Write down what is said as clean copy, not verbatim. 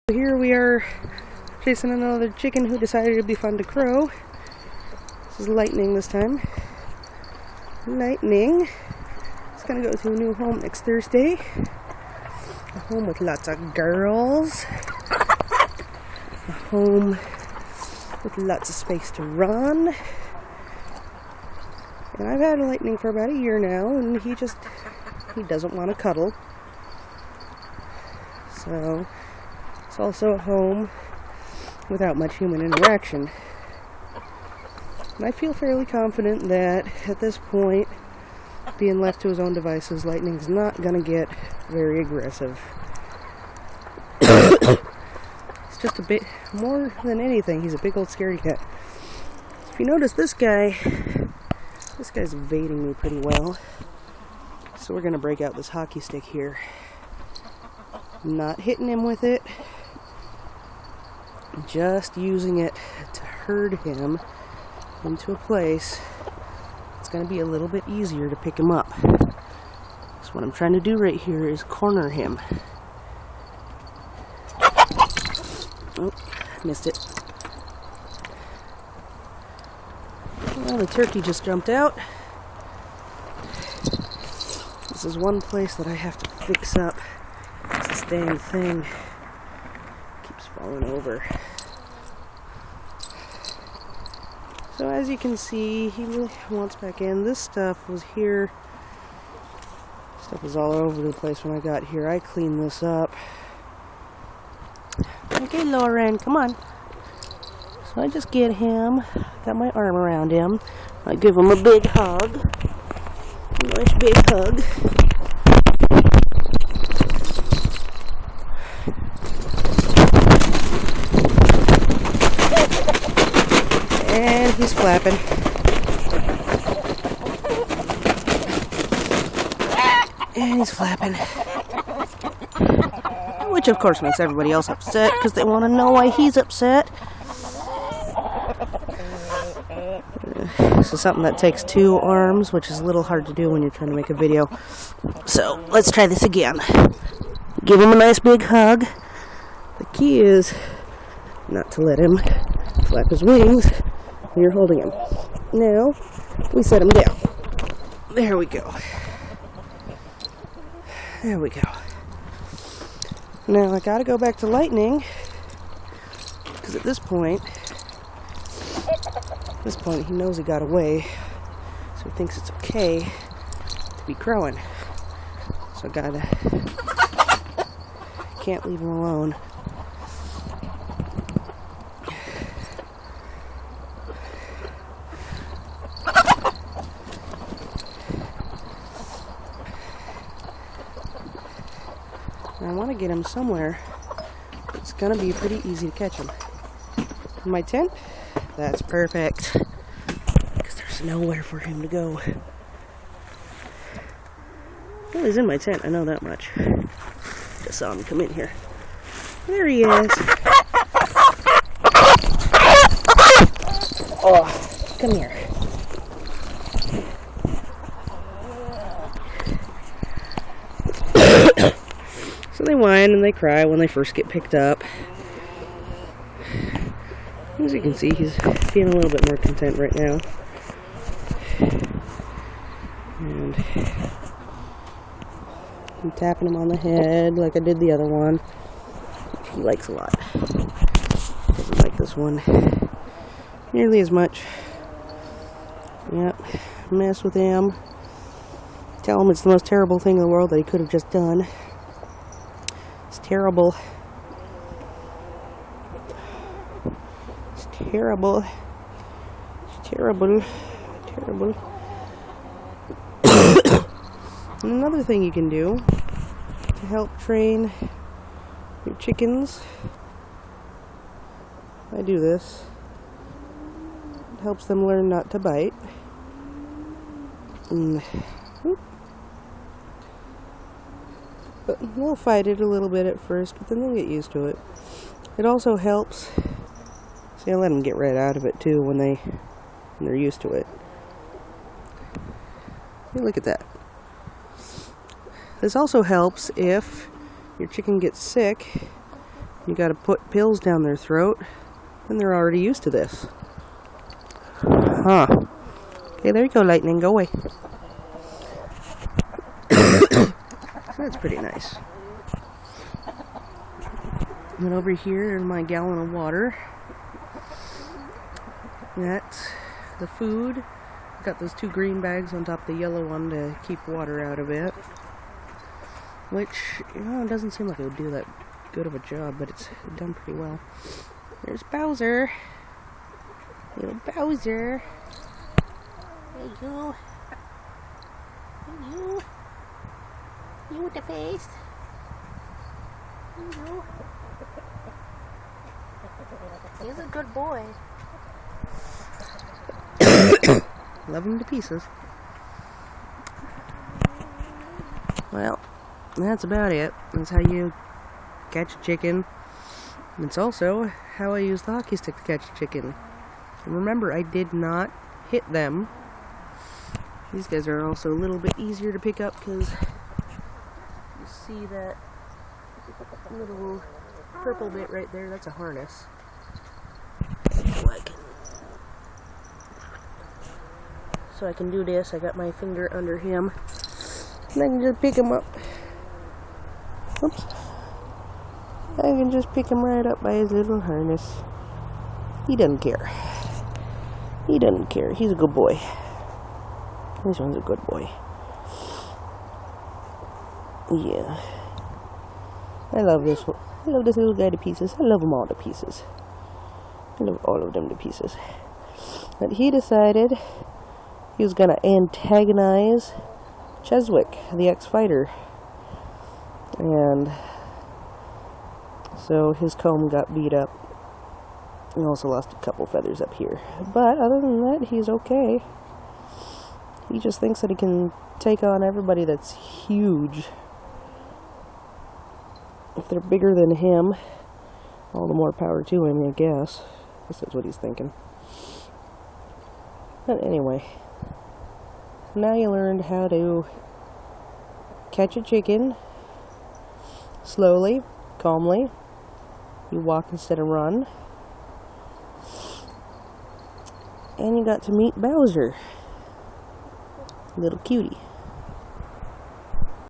Here we are chasing another chicken who decided to be fun to crow. This is Lightning this time. Lightning is going to go to a new home next Thursday. A home with lots of girls. A home with lots of space to run. And I've had Lightning for about a year now, and he doesn't want to cuddle. So it's also a home without much human interaction. And I feel fairly confident that at this point, being left to his own devices, Lightning's not going to get very aggressive. It's just a bit, more than anything, he's a big old scaredy cat. If you notice, this guy's evading me pretty well. So we're going to break out this hockey stick here. I'm not hitting him with it, just using it to herd him into a place it's going to be a little bit easier to pick him up. So what I'm trying to do right here is corner him. Oh, missed it. Well, the turkey just jumped out. This is one place that I have to fix up. This dang thing keeps falling over. So as you can see, he really wants back in. This stuff was here. Stuff was all over the place when I got here. I cleaned this up. Okay, Lauren, come on. So I just get him. Got my arm around him. I give him a big hug. A nice big hug. And he's flapping. And he's flapping. Which of course makes everybody else upset because they want to know why he's upset. This is something that takes 2 arms, which is a little hard to do when you're trying to make a video. So let's try this again. Give him a nice big hug. The key is not to let him flap his wings when you're holding him. Now, we set him down. There we go. There we go. Now, I gotta go back to Lightning, because at this point, he knows he got away, so he thinks it's okay to be crowing. So can't leave him alone. I want to get him somewhere. It's going to be pretty easy to catch him. In my tent? That's perfect. Because there's nowhere for him to go. Well, he's in my tent, I know that much. Just saw him come in here. There he is. Oh, come here. So they whine and they cry when they first get picked up. As you can see, he's feeling a little bit more content right now. And I'm tapping him on the head like I did the other one, which he likes a lot. Doesn't like this one nearly as much. Yep, mess with him. Tell him it's the most terrible thing in the world that he could have just done. It's terrible. It's terrible. It's terrible. Terrible. And another thing you can do to help train your chickens, I do this. It helps them learn not to bite. But they'll fight it a little bit at first, but then they'll get used to it. It also helps. See, I let them get right out of it too when they're used to it. Hey, look at that. This also helps if your chicken gets sick You gotta put pills down their throat, and they're already used to this. Huh. Okay, there you go, Lightning, go away. That's pretty nice. And over here is my gallon of water. That's the food. Got those 2 green bags on top of the yellow one to keep water out of it. Which, you know, it doesn't seem like it would do that good of a job, but it's done pretty well. There's Bowser. Little Bowser. There you go. There you. You with the face. There you. He's a good boy. Love him to pieces. Well, that's about it. That's how you catch a chicken. It's also how I use the hockey stick to catch a chicken. And remember, I did not hit them. These guys are also a little bit easier to pick up because you see that little purple bit right there, that's a harness. So I can do this. I got my finger under him, and I can just pick him up. Oops. I can just pick him right up by his little harness. He doesn't care. He doesn't care. He's a good boy. This one's a good boy. Yeah. I love this one. I love this little guy to pieces. I love them all to pieces. I love all of them to pieces. But he decided he was going to antagonize Cheswick, the ex-fighter. And so his comb got beat up. He also lost a couple feathers up here. But other than that, he's okay. He just thinks that he can take on everybody that's huge. If they're bigger than him, all the more power to him, I guess. This is what he's thinking. But anyway, now you learned how to catch a chicken slowly, calmly. You walk instead of run. And you got to meet Bowser. Little cutie.